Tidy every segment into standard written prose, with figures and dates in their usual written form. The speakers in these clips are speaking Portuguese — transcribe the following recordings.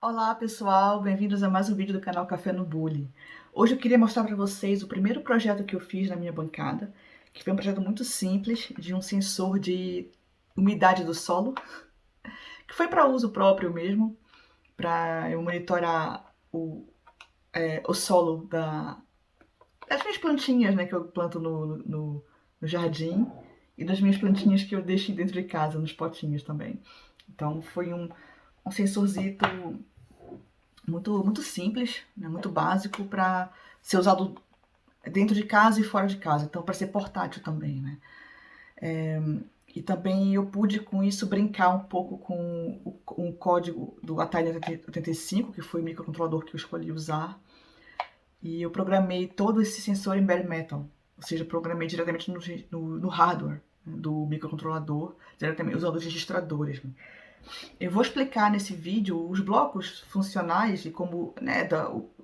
Olá pessoal, bem-vindos a mais um vídeo do canal Café no Bule. Hoje eu queria mostrar para vocês o primeiro projeto que eu fiz na minha bancada, que foi um projeto muito simples, de um sensor de umidade do solo, que foi para uso próprio mesmo, para eu monitorar o solo das minhas plantinhas, né, que eu planto no jardim, e das minhas plantinhas que eu deixo dentro de casa, nos potinhos também. Então foi um sensorzito muito simples, né, muito básico para ser usado dentro de casa e fora de casa, então para ser portátil também, né? E também eu pude com isso brincar um pouco com um código do Atari 85, que foi o microcontrolador que eu escolhi usar, e eu programei todo esse sensor em bare metal, ou seja, programei diretamente no hardware, né, do microcontrolador, diretamente usando os registradores, né? Eu vou explicar nesse vídeo os blocos funcionais e como, né,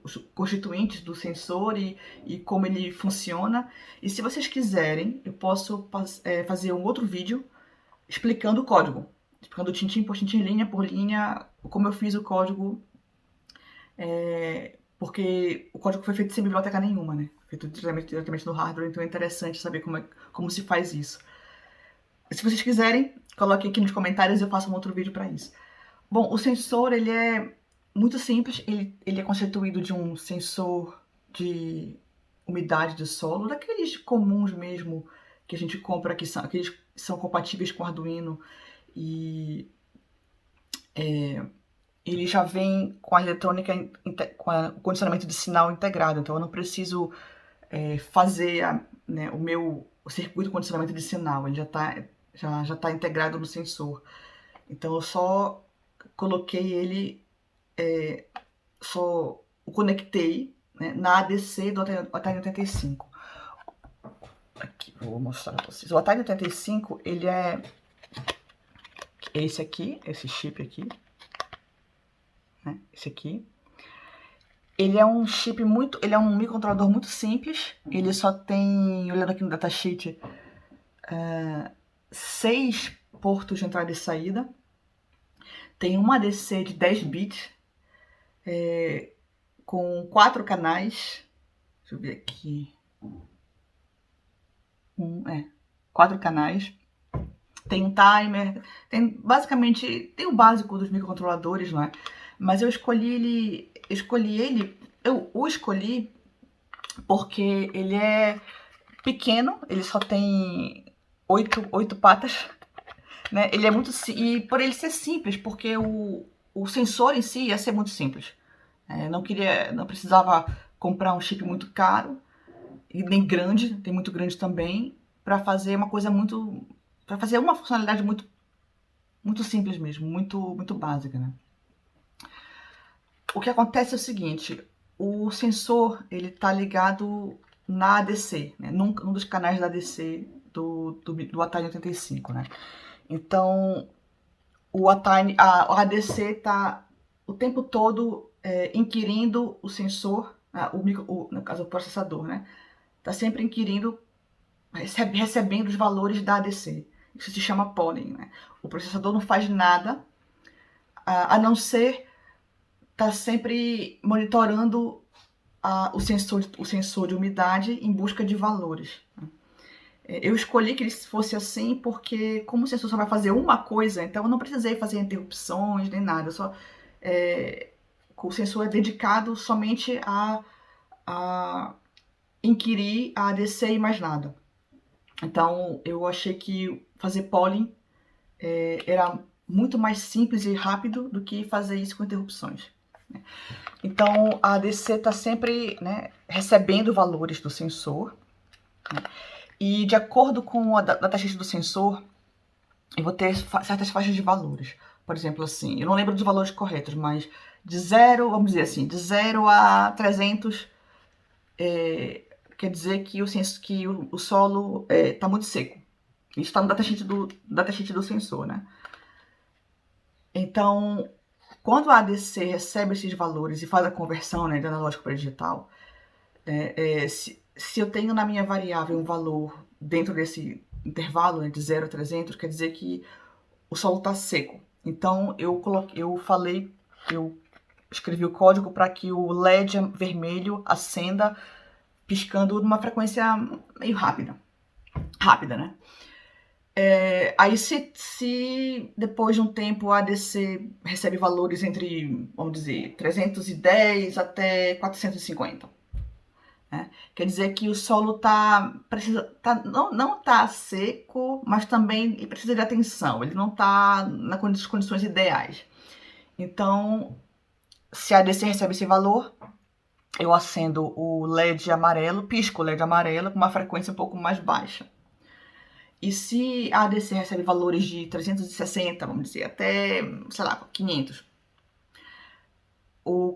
os constituintes do sensor e como ele funciona. E se vocês quiserem, eu posso fazer um outro vídeo explicando o código, explicando tintim por tintim, linha por linha, como eu fiz o código, porque o código foi feito sem biblioteca nenhuma, né? Feito diretamente no hardware, então é interessante saber como se faz isso. Se vocês quiserem, coloquem aqui nos comentários e eu faço um outro vídeo para isso. Bom, o sensor ele é muito simples, ele é constituído de um sensor de umidade do solo, daqueles comuns mesmo que a gente compra, aqueles que são compatíveis com Arduino, e ele já vem com a eletrônica, com o condicionamento de sinal integrado, então eu não preciso fazer né, o circuito de condicionamento de sinal, ele já tá integrado no sensor. Então eu só coloquei ele, só o conectei, né, na ADC do Atari 85. Aqui, vou mostrar para vocês. O Atari 85, ele é esse aqui, esse chip aqui, né, esse aqui. Ele é um chip ele é um microcontrolador muito simples, ele só tem, olhando aqui no datasheet, 6 portos de entrada e saída, tem uma ADC de 10 bits, com 4 canais, deixa eu ver aqui, 4 canais, tem um timer, basicamente, tem o básico dos microcontroladores, não é? Mas eu escolhi porque ele é pequeno, ele só tem 8 patas, né? Ele é muito, e por ele ser simples, porque o sensor em si ia ser muito simples. Não precisava comprar um chip muito caro, e nem grande, tem muito grande também, para fazer uma coisa para fazer uma funcionalidade muito simples mesmo, muito básica, né? O que acontece é o seguinte, o sensor ele está ligado na ADC, né? num dos canais da ADC do Atari 85, né? Então a ADC está o tempo todo inquirindo o sensor, no caso o processador, né? Está sempre inquirindo, recebendo os valores da ADC. Isso se chama polling, né? O processador não faz nada a não ser estar sempre monitorando o sensor de umidade em busca de valores. Eu escolhi que ele fosse assim porque, como o sensor só vai fazer uma coisa, então eu não precisei fazer interrupções nem nada. O sensor é dedicado somente a inquirir a ADC e mais nada. Então eu achei que fazer polling era muito mais simples e rápido do que fazer isso com interrupções. Então a ADC está sempre, né, recebendo valores do sensor, né, e de acordo com a datasheet do sensor, eu vou ter certas faixas de valores. Por exemplo, assim, eu não lembro dos valores corretos, mas de 0, vamos dizer assim, de 0 a 300, quer dizer que o solo está muito seco. Isso está no datasheet do sensor, né? Então, quando a ADC recebe esses valores e faz a conversão, né, de analógico para digital, se eu tenho na minha variável um valor dentro desse intervalo, né, de 0 a 300, quer dizer que o solo está seco. Então eu escrevi o código para que o LED vermelho acenda, piscando numa frequência meio rápida, né? Aí se depois de um tempo a ADC recebe valores entre, vamos dizer, 310 até 450, né? Quer dizer que o solo não está seco, mas também ele precisa de atenção, ele não está nas condições ideais. Então, se a ADC recebe esse valor, eu acendo o LED amarelo, pisco o LED amarelo com uma frequência um pouco mais baixa. E se a ADC recebe valores de 360, vamos dizer, até, sei lá, 500,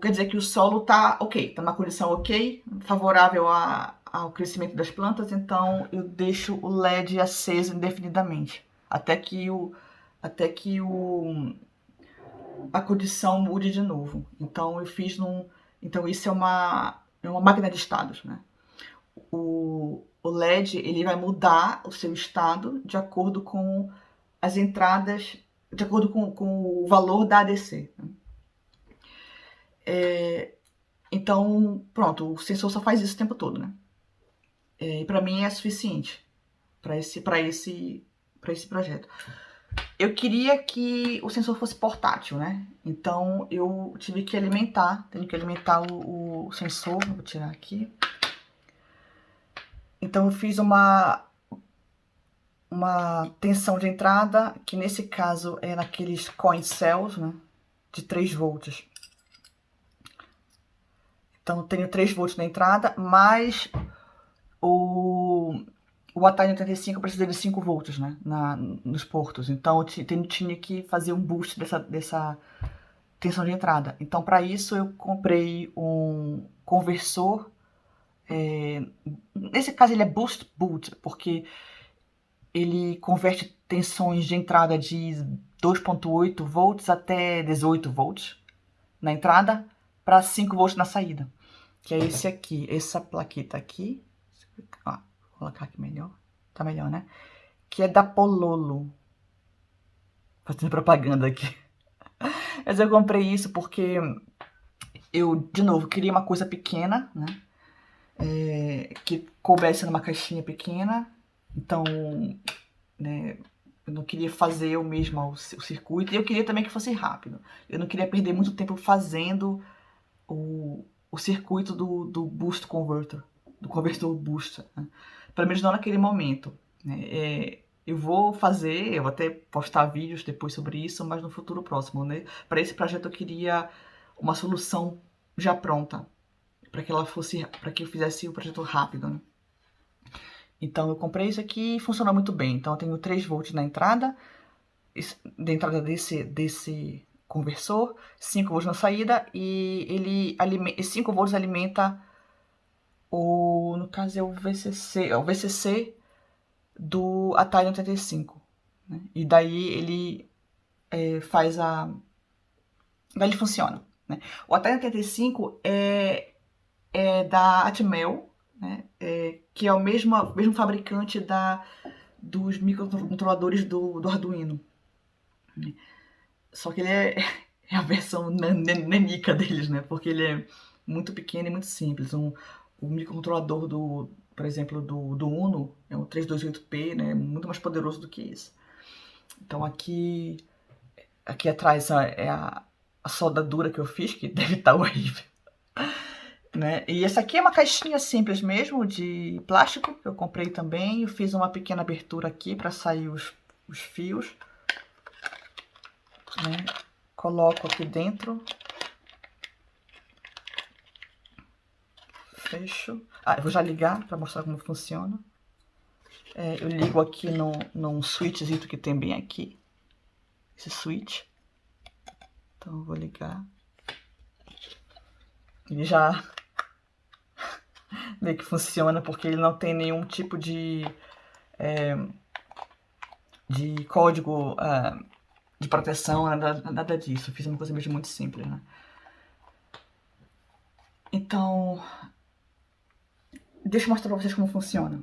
quer dizer que o solo está ok, está numa condição ok, favorável ao crescimento das plantas, então eu deixo o LED aceso indefinidamente, até que a condição mude de novo. Então então isso é uma máquina de estados, né? O LED ele vai mudar o seu estado de acordo com as entradas, de acordo com o valor da ADC. Então, pronto, o sensor só faz isso o tempo todo, né? E para mim é suficiente para esse projeto. Eu queria que o sensor fosse portátil, né? Então eu tenho que alimentar o sensor. Vou tirar aqui. Então eu fiz uma tensão de entrada, que nesse caso é naqueles coin cells, né? De 3 volts. Então eu tenho 3 volts na entrada, mas o Atari 85 precisa de 5 volts, né? Nos portos. Então eu tinha que fazer um boost dessa tensão de entrada. Então para isso eu comprei um conversor. Nesse caso ele é boost boot, porque ele converte tensões de entrada de 2.8 volts até 18 volts na entrada para 5 volts na saída. Que é esse aqui, essa plaqueta aqui. Ó, vou colocar aqui melhor. Tá melhor, né? Que é da Pololo. Fazendo propaganda aqui. Mas eu comprei isso porque eu, de novo, queria uma coisa pequena, né? Que coubesse numa caixinha pequena. Então, né, eu não queria fazer eu mesma o circuito. E eu queria também que fosse rápido. Eu não queria perder muito tempo fazendo o circuito do boost converter. Do converter boost. Né? Pelo menos não naquele momento. Né? Eu vou até postar vídeos depois sobre isso, mas no futuro próximo. Né? Para esse projeto eu queria uma solução já pronta. Para que eu fizesse o projeto rápido. Né? Então eu comprei isso aqui e funciona muito bem. Então eu tenho 3 volts na entrada, desse conversor, 5 volts na saída, e 5 volts alimenta no caso é o VCC do Atari 85. Né? E daí ele daí ele funciona. Né? O Atari 85 é da Atmel, né? Que é o mesmo fabricante dos microcontroladores do Arduino. Só que ele é a versão nanica deles, né? Porque ele é muito pequeno e muito simples. O microcontrolador por exemplo, do Uno é um 328P, né? Muito mais poderoso do que isso. Então aqui atrás é a soldadura que eu fiz, que deve estar horrível. Né? E essa aqui é uma caixinha simples mesmo, de plástico, que eu comprei também. Eu fiz uma pequena abertura aqui para sair os fios. Né? Coloco aqui dentro. Fecho. Eu vou já ligar para mostrar como funciona. Eu ligo aqui num switchzinho que tem bem aqui. Esse switch. Então eu vou ligar. Ele já meio que funciona, porque ele não tem nenhum tipo de código de proteção, nada disso. Eu fiz uma coisa mesmo muito simples, né? Então, deixa eu mostrar pra vocês como funciona.